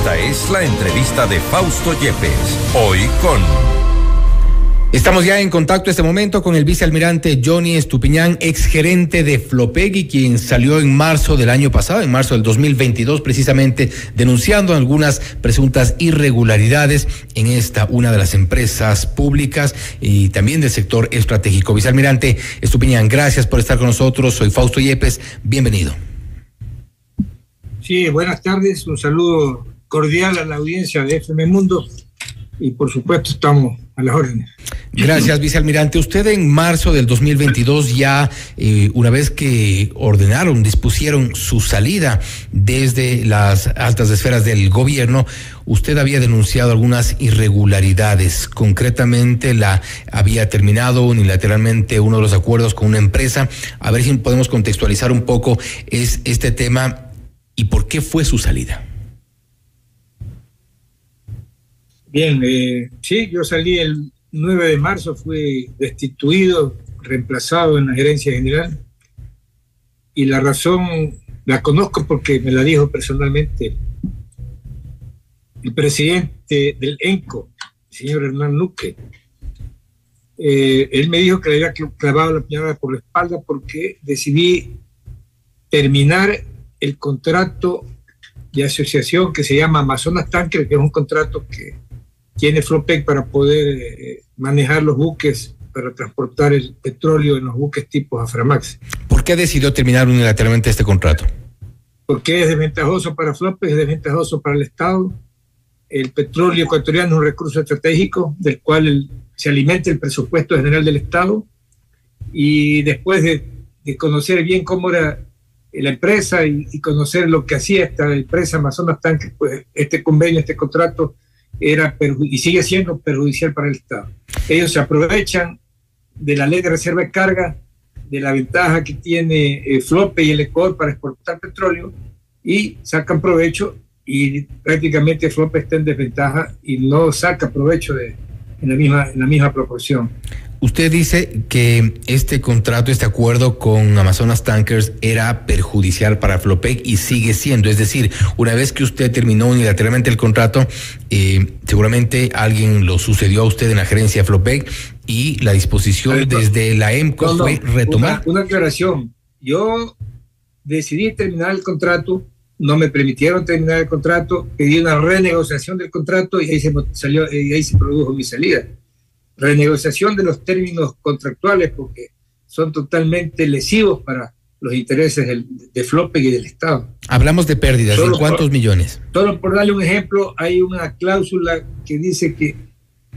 Esta es la entrevista de Fausto Yepes, hoy con... Estamos ya en contacto este momento con el vicealmirante Johnny Estupiñán, exgerente de Flopegui, quien salió en marzo del año pasado, en marzo del 2022, precisamente denunciando algunas presuntas irregularidades en una de las empresas públicas y también del sector estratégico. Vicealmirante Estupiñán, gracias por estar con nosotros. Soy Fausto Yepes, bienvenido. Sí, buenas tardes, un saludo cordial a la audiencia de FM Mundo y por supuesto estamos a las órdenes. Gracias, vicealmirante. Usted en marzo del 2022 ya, una vez que dispusieron su salida desde las altas esferas del gobierno, usted había denunciado algunas irregularidades. Concretamente, había terminado unilateralmente uno de los acuerdos con una empresa. A ver si podemos contextualizar un poco este tema y por qué fue su salida. Bien, sí, yo salí el 9 de marzo, fui destituido, reemplazado en la gerencia general, y la razón la conozco porque me la dijo personalmente el presidente del ENCO, el señor Hernán Luque. Él me dijo que le había clavado la puñalada por la espalda porque decidí terminar el contrato de asociación que se llama Amazonas Tanker, que es un contrato que tiene Flopec para poder manejar los buques para transportar el petróleo en los buques tipo Aframax. ¿Por qué decidió terminar unilateralmente este contrato? Porque es desventajoso para Flopec, es desventajoso para el Estado. El petróleo ecuatoriano es un recurso estratégico del cual se alimenta el presupuesto general del Estado, y después de conocer bien cómo era la empresa y conocer lo que hacía esta empresa Amazonas Tanker, pues este convenio, este contrato era y sigue siendo perjudicial para el Estado. Ellos se aprovechan de la ley de reserva de carga, de la ventaja que tiene Flope y el Ecuador para exportar petróleo, y sacan provecho, y prácticamente Flope está en desventaja y no saca provecho en la misma proporción. Usted dice que este contrato, este acuerdo con Amazonas Tankers era perjudicial para Flopec y sigue siendo. Es decir, una vez que usted terminó unilateralmente el contrato, seguramente alguien lo sucedió a usted en la gerencia de Flopec y la disposición desde la EMCO fue retomar. Una aclaración. Yo decidí terminar el contrato, no me permitieron terminar el contrato, pedí una renegociación del contrato y ahí se produjo mi salida. Renegociación de los términos contractuales porque son totalmente lesivos para los intereses de Flopec y del Estado. Hablamos de pérdidas, ¿de cuántos millones? Solo por darle un ejemplo, hay una cláusula que dice que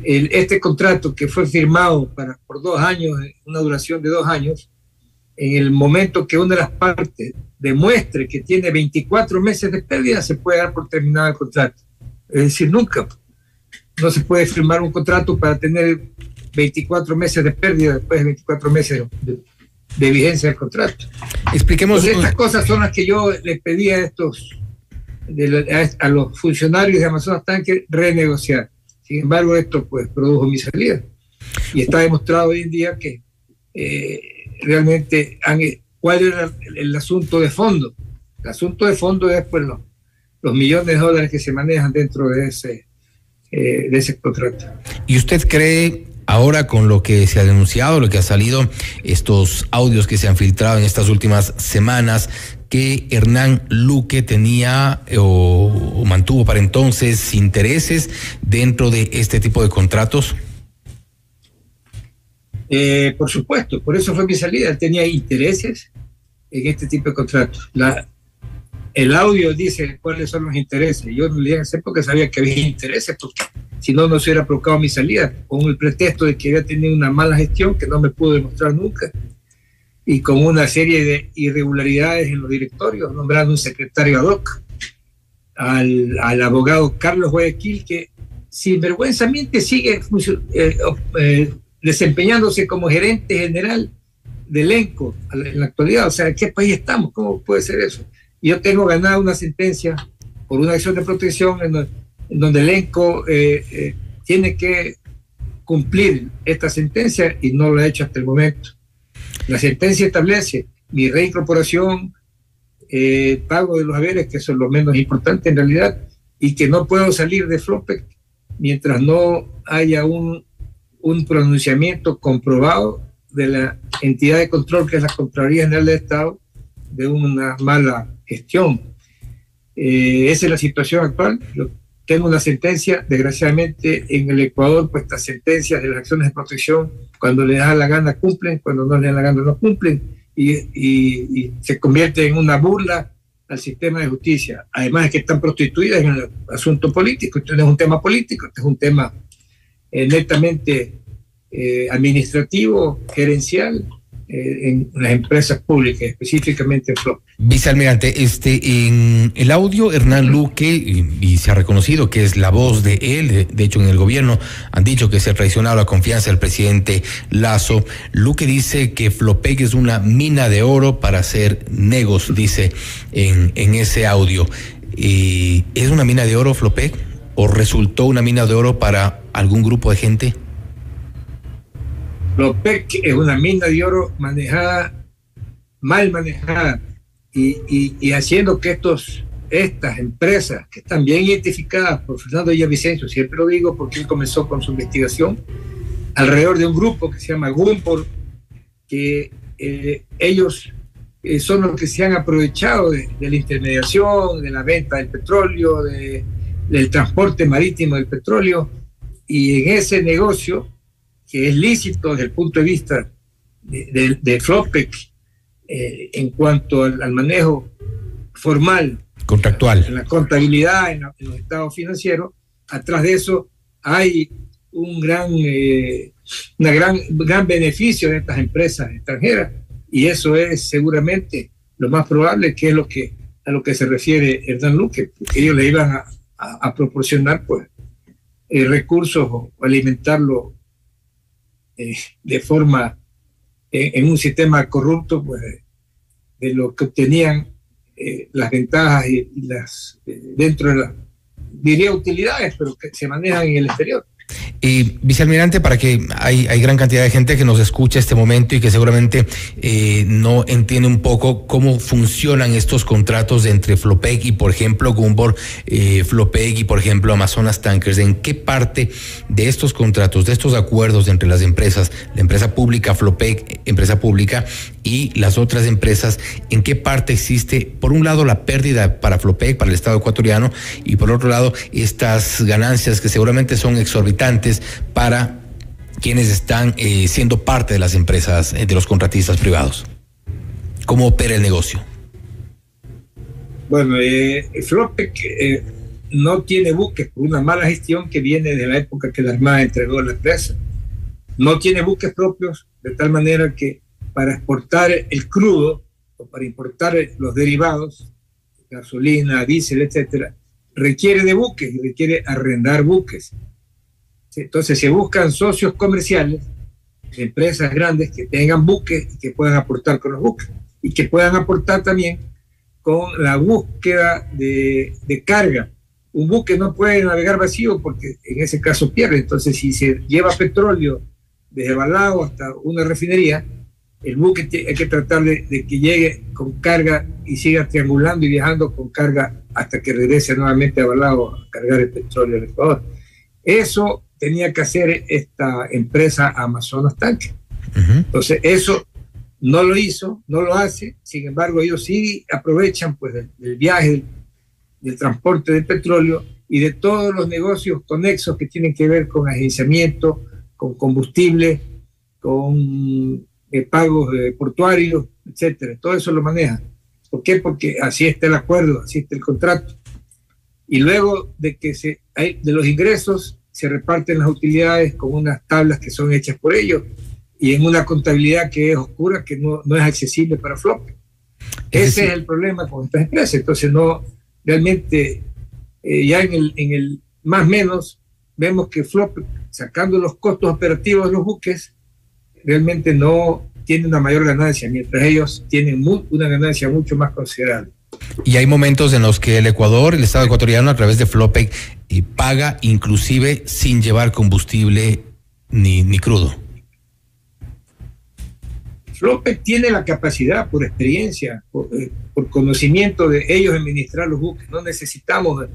este contrato que fue firmado por 2 años, una duración de 2 años, en el momento que una de las partes demuestre que tiene 24 meses de pérdida, se puede dar por terminado el contrato. Es decir, nunca. No se puede firmar un contrato para tener 24 meses de pérdida después de 24 meses de vigencia del contrato. Expliquemos. Entonces, estas cosas son las que yo les pedí a los funcionarios de Amazonas Tanker renegociar. Sin embargo, esto pues produjo mi salida. Y está demostrado hoy en día que realmente cuál era el asunto de fondo. El asunto de fondo es pues los millones de dólares que se manejan dentro de ese contrato. ¿Y usted cree, ahora con lo que se ha denunciado, lo que ha salido, estos audios que se han filtrado en estas últimas semanas, que Hernán Luque tenía o mantuvo para entonces intereses dentro de este tipo de contratos? Por supuesto, por eso fue mi salida. Él tenía intereses en este tipo de contratos. El audio dice cuáles son los intereses. Yo en esa época sabía que había intereses, porque si no, no se hubiera provocado mi salida, con el pretexto de que había tenido una mala gestión que no me pudo demostrar nunca, y con una serie de irregularidades en los directorios, nombrando un secretario ad hoc al abogado Carlos Guayaquil, que sinvergüenzamente sigue desempeñándose como gerente general del ENCO en la actualidad. O sea, ¿en qué país estamos? ¿Cómo puede ser eso? Yo tengo ganada una sentencia por una acción de protección en donde el ENCO tiene que cumplir esta sentencia y no lo ha hecho hasta el momento. La sentencia establece mi reincorporación, pago de los haberes, que son lo menos importante en realidad, y que no puedo salir de Flopec mientras no haya un pronunciamiento comprobado de la entidad de control, que es la Contraloría General del Estado, de una mala gestión. Esa es la situación actual. Yo tengo una sentencia, desgraciadamente en el Ecuador, pues estas sentencias de las acciones de protección, cuando le da la gana cumplen, cuando no le da la gana no cumplen, y se convierte en una burla al sistema de justicia. Además es que están prostituidas en el asunto político. Esto no es un tema político, esto es un tema netamente administrativo, gerencial, en las empresas públicas, específicamente en Flopec. Vicealmirante, en el audio, Hernán Luque, y se ha reconocido que es la voz de él, de hecho en el gobierno han dicho que se ha traicionado la confianza del presidente Lasso. Luque dice que Flopec es una mina de oro para hacer negocios, dice en ese audio. ¿Es una mina de oro Flopec o resultó una mina de oro para algún grupo de gente? Flopec es una mina de oro mal manejada, y haciendo que estas empresas que están bien identificadas por Fernando Villavicencio, siempre lo digo porque él comenzó con su investigación alrededor de un grupo que se llama Gunpor, que ellos son los que se han aprovechado de la intermediación, de la venta del petróleo, del transporte marítimo del petróleo, y en ese negocio, que es lícito desde el punto de vista de Flopec, en cuanto al manejo formal, contractual, en la contabilidad, en los estados financieros, atrás de eso hay un gran beneficio de estas empresas extranjeras, y eso es seguramente lo más probable, que es a lo que se refiere Hernán Luque, porque ellos le iban a proporcionar pues recursos o alimentarlo de forma en un sistema corrupto, pues de lo que obtenían las ventajas y las dentro de las, diría, utilidades, pero que se manejan en el exterior. Vicealmirante, para que hay gran cantidad de gente que nos escucha este momento y que seguramente no entiende un poco cómo funcionan estos contratos entre Flopec y, por ejemplo, Gunvor, Flopec y, por ejemplo, Amazonas Tankers. ¿En qué parte de estos contratos, de estos acuerdos entre las empresas, la empresa pública Flopec, empresa pública, y las otras empresas, en qué parte existe, por un lado, la pérdida para Flopec, para el Estado ecuatoriano, y por otro lado, estas ganancias que seguramente son exorbitantes para quienes están siendo parte de las empresas, de los contratistas privados? ¿Cómo opera el negocio? Bueno, Flopec no tiene buques por una mala gestión que viene de la época que la Armada entregó la empresa. No tiene buques propios, de tal manera que para exportar el crudo o para importar los derivados, gasolina, diésel, etcétera, requiere de buques y requiere arrendar buques. Entonces se buscan socios comerciales, empresas grandes que tengan buques y que puedan aportar con los buques, y que puedan aportar también con la búsqueda de carga. Un buque no puede navegar vacío porque en ese caso pierde. Entonces, si se lleva petróleo desde Balao hasta una refinería, el buque hay que tratar de que llegue con carga y siga triangulando y viajando con carga hasta que regrese nuevamente a Balao a cargar el petróleo al Ecuador. Eso tenía que hacer esta empresa Amazonas Tankers. Entonces, eso no lo hizo, no lo hace. Sin embargo, ellos sí aprovechan pues del viaje, del transporte de petróleo y de todos los negocios conexos que tienen que ver con agenciamiento, con combustible, con pagos portuarios, etcétera. Todo eso lo maneja. ¿Por qué? Porque así está el acuerdo, así está el contrato. Y luego de que de los ingresos se reparten las utilidades con unas tablas que son hechas por ellos y en una contabilidad que es oscura, que no es accesible para Flopec. Ese es el problema con estas empresas. Entonces, no realmente, ya en el más o menos, vemos que Flopec, sacando los costos operativos de los buques, realmente no tiene una mayor ganancia, mientras ellos tienen una ganancia mucho más considerable. Y hay momentos en los que el Ecuador, el Estado ecuatoriano, a través de Flopec, paga inclusive sin llevar combustible ni crudo. Flopec tiene la capacidad, por experiencia, por conocimiento de ellos administrar los buques. No necesitamos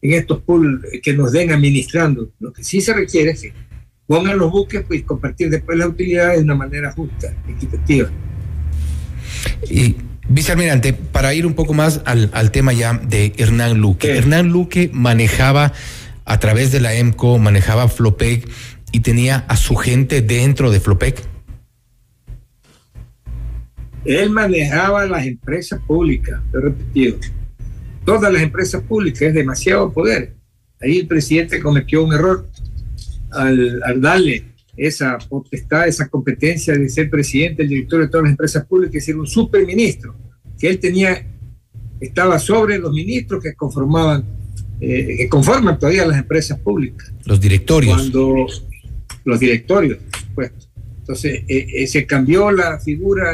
en estos pools que nos den administrando. Lo que sí se requiere es que pongan los buques, pues compartir después las utilidades de una manera justa, equitativa. Y vicealmirante, para ir un poco más al tema ya de Hernán Luque. Sí. Hernán Luque manejaba a través de la EMCO, manejaba Flopec y tenía a su gente dentro de Flopec. Él manejaba las empresas públicas, lo he repetido. Todas las empresas públicas, es demasiado poder. Ahí el presidente cometió un error al darle esa potestad, esa competencia de ser presidente, el director de todas las empresas públicas, y ser un superministro, que él estaba sobre los ministros que conforman todavía las empresas públicas. Los directorios. Los directorios, por supuesto. Entonces, se cambió la figura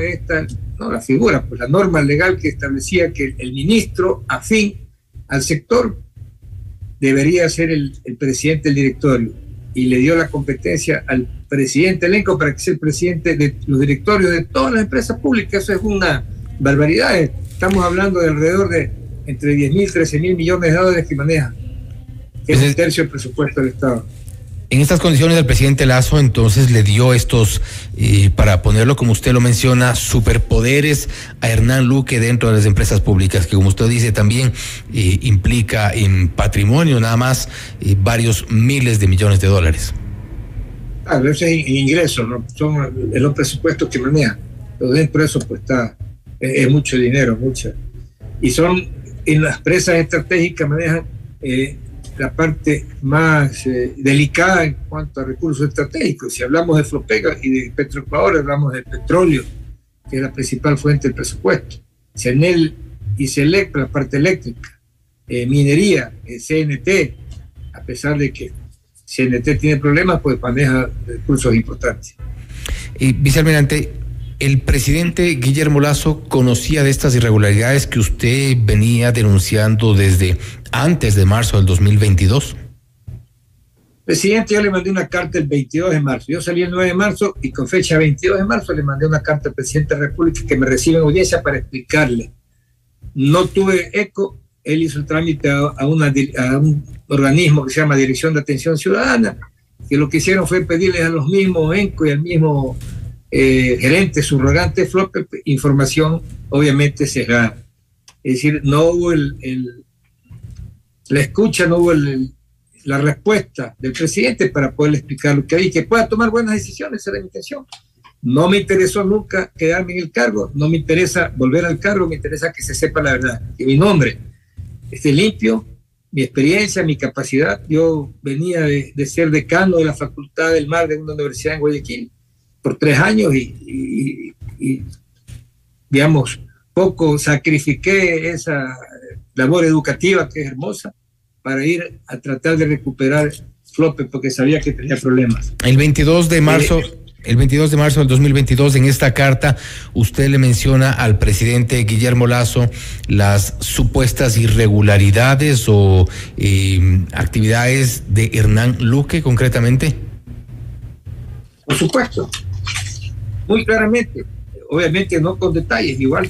pues la norma legal que establecía que el ministro afín al sector debería ser el presidente del directorio, y le dio la competencia al presidente elenco para que sea el presidente de los directorios de todas las empresas públicas. Eso es una barbaridad. Estamos hablando de alrededor de entre 10.000 y 13.000 millones de dólares que maneja, que es un tercio del presupuesto del Estado. En estas condiciones el presidente Lasso entonces le dio estos, para ponerlo como usted lo menciona, superpoderes a Hernán Luque dentro de las empresas públicas, que como usted dice también implica en patrimonio nada más varios miles de millones de dólares. Claro, eso es ingresos, ¿no? Son los presupuestos que manejan. Pero dentro de eso pues es mucho dinero, y son en las empresas estratégicas manejan la parte más delicada en cuanto a recursos estratégicos. Si hablamos de Flopec y de Petroecuador, hablamos de petróleo, que es la principal fuente del presupuesto. CENEL y CELEC, la parte eléctrica, minería, CNT, a pesar de que CNT tiene problemas, pues maneja recursos importantes. Y vicealmirante, ¿el presidente Guillermo Lasso conocía de estas irregularidades que usted venía denunciando desde antes de marzo del 2022? Presidente, yo le mandé una carta el 22 de marzo. Yo salí el 9 de marzo y con fecha 22 de marzo le mandé una carta al presidente de la República que me recibe en audiencia para explicarle. No tuve eco. Él hizo el trámite a un organismo que se llama Dirección de Atención Ciudadana, que lo que hicieron fue pedirles a los mismos ENCO y al mismo gerente subrogante Flopec información obviamente sesgada. Es decir, no hubo la escucha, no hubo la respuesta del presidente para poderle explicar lo que hay, que pueda tomar buenas decisiones. Esa era mi intención. No me interesó nunca quedarme en el cargo, no me interesa volver al cargo, me interesa que se sepa la verdad, que mi nombre esté limpio, mi experiencia, mi capacidad. Yo venía de ser decano de la Facultad del Mar de una universidad en Guayaquil por 3 años y digamos, poco sacrifiqué esa labor educativa que es hermosa para ir a tratar de recuperar Flopec porque sabía que tenía problemas. El 22 de marzo del 2022, en esta carta, usted le menciona al presidente Guillermo Lasso las supuestas irregularidades o actividades de Hernán Luque, concretamente. Por supuesto, muy claramente, obviamente no con detalles, igual.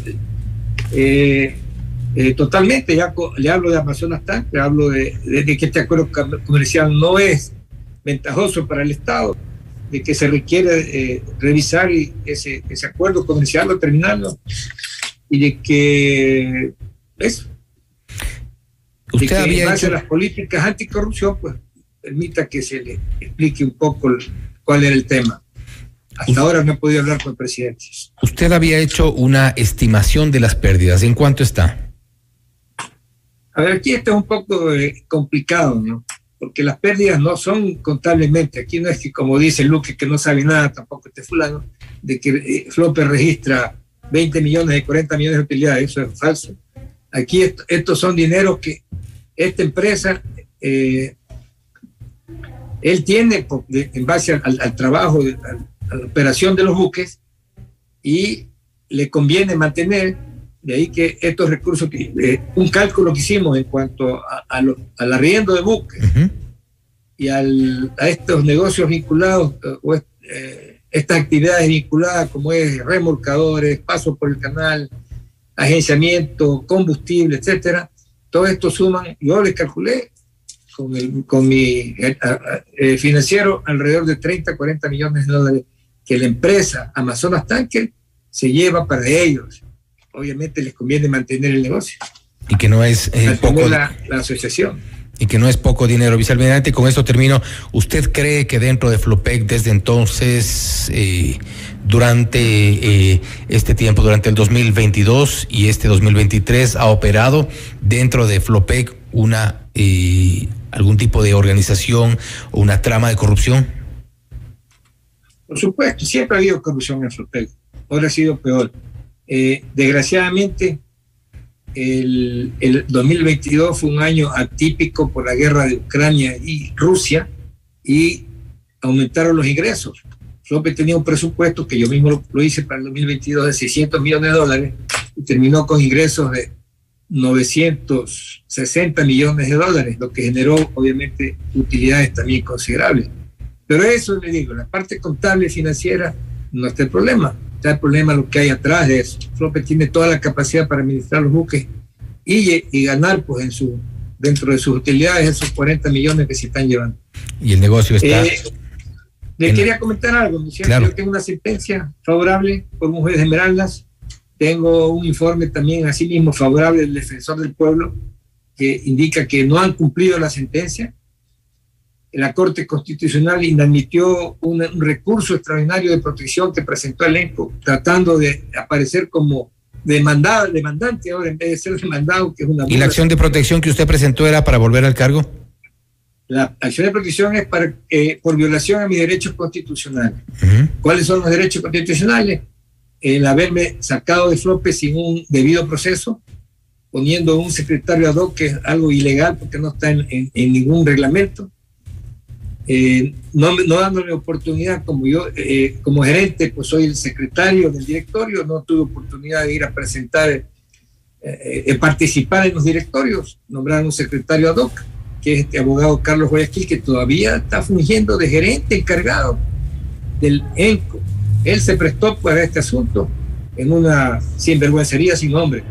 Totalmente, ya le hablo de Amazonas Tank, le hablo de que este acuerdo comercial no es ventajoso para el Estado, de que se requiere revisar ese acuerdo comercial o terminarlo, y de que eso, usted de que había en base hecho... a las políticas anticorrupción, pues permita que se le explique un poco cuál era el tema. Hasta ahora no he podido hablar con el presidente. Usted había hecho una estimación de las pérdidas. ¿En cuánto está? A ver, aquí esto es un poco complicado, ¿no? Porque las pérdidas no son contablemente. Aquí no es que, como dice Luque, que no sabe nada, tampoco este fulano, de que Flopec registra 20 millones y 40 millones de utilidades. Eso es falso. Aquí estos son dineros que esta empresa, él tiene en base al trabajo, a la operación de los buques, y le conviene mantener. De ahí que estos recursos, un cálculo que hicimos en cuanto al arriendo de buques y a estos negocios vinculados, estas actividades vinculadas como es remolcadores, paso por el canal, agenciamiento, combustible, etcétera, todo esto suman, yo les calculé con mi financiero alrededor de 30, 40 millones de dólares que la empresa Amazonas Tanker se lleva para ellos. Obviamente les conviene mantener el negocio. Y que no es poco. La asociación. Y que no es poco dinero. Vicealmirante, con esto termino. ¿Usted cree que dentro de Flopec desde entonces, durante este tiempo, durante el 2022 y este 2023, ha operado dentro de Flopec algún tipo de organización o una trama de corrupción? Por supuesto, siempre ha habido corrupción en Flopec. Ahora ha sido peor. Desgraciadamente, el 2022 fue un año atípico por la guerra de Ucrania y Rusia y aumentaron los ingresos. Flopec tenía un presupuesto que yo mismo lo hice para el 2022 de $600 millones y terminó con ingresos de $960 millones, lo que generó obviamente utilidades también considerables. Pero eso le digo, la parte contable y financiera no está el problema. Está el problema lo que hay atrás de eso. Flopec tiene toda la capacidad para administrar los buques y ganar pues dentro de sus utilidades esos 40 millones que se están llevando. Y el negocio está... le quería comentar algo. Claro. Yo tengo una sentencia favorable por Mujeres Esmeraldas. Tengo un informe también asimismo favorable del Defensor del Pueblo que indica que no han cumplido la sentencia. La Corte Constitucional inadmitió un recurso extraordinario de protección que presentó el ENCO, tratando de aparecer como demandante ahora en vez de ser demandado, que es una... ¿Y la acción de protección que usted presentó era para volver al cargo? La acción de protección es por violación a mis derechos constitucionales. Uh-huh. ¿Cuáles son los derechos constitucionales? El haberme sacado de Flopec sin un debido proceso, poniendo un secretario ad hoc, que es algo ilegal porque no está en ningún reglamento. No dándole oportunidad, como yo como gerente pues soy el secretario del directorio, no tuve oportunidad de ir a presentar, participar en los directorios. Nombraron un secretario ad hoc, que es este abogado Carlos Guayaquil, que todavía está fungiendo de gerente encargado del ENCO. Él se prestó para este asunto en una sinvergüencería sin nombre.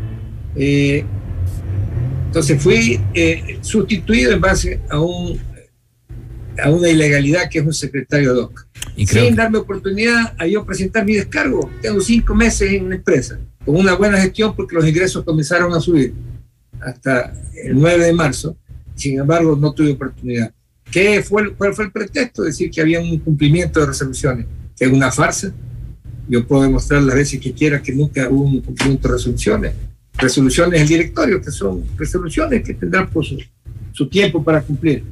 Entonces fui sustituido en base a una ilegalidad que es un secretario ad hoc. Sin darme oportunidad a yo presentar mi descargo. Tengo 5 meses en la empresa, con una buena gestión porque los ingresos comenzaron a subir hasta el 9 de marzo. Sin embargo, no tuve oportunidad. ¿Cuál fue el pretexto? Decir que había un incumplimiento de resoluciones, que es una farsa. Yo puedo demostrar las veces que quiera que nunca hubo un incumplimiento de resoluciones. Resoluciones del directorio, que son resoluciones que tendrán pues, su tiempo para cumplir.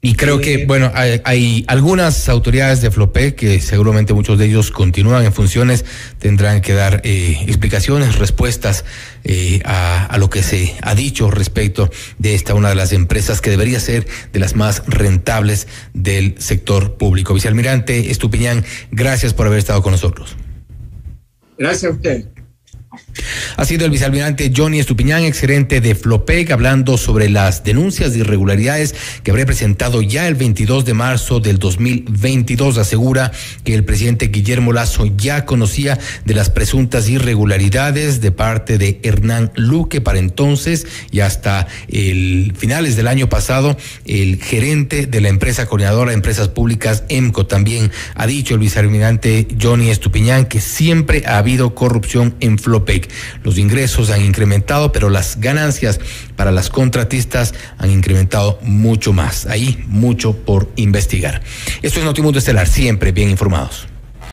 Y creo que, bueno, hay algunas autoridades de Flopec que seguramente muchos de ellos continúan en funciones, tendrán que dar explicaciones, respuestas a lo que se ha dicho respecto de esta, una de las empresas que debería ser de las más rentables del sector público. Vicealmirante Estupiñán, gracias por haber estado con nosotros. Gracias a usted. Ha sido el vicealmirante Johnny Estupiñán, exgerente de Flopec, hablando sobre las denuncias de irregularidades que habría presentado ya el 22 de marzo del 2022. Asegura que el presidente Guillermo Lasso ya conocía de las presuntas irregularidades de parte de Hernán Luque para entonces, y hasta finales del año pasado el gerente de la empresa coordinadora de empresas públicas EMCO también ha dicho, el vicealmirante Johnny Estupiñán, que siempre ha habido corrupción en Flopec. Los ingresos han incrementado, pero las ganancias para las contratistas han incrementado mucho más. Ahí mucho por investigar. Esto es Notimundo Estelar, siempre bien informados.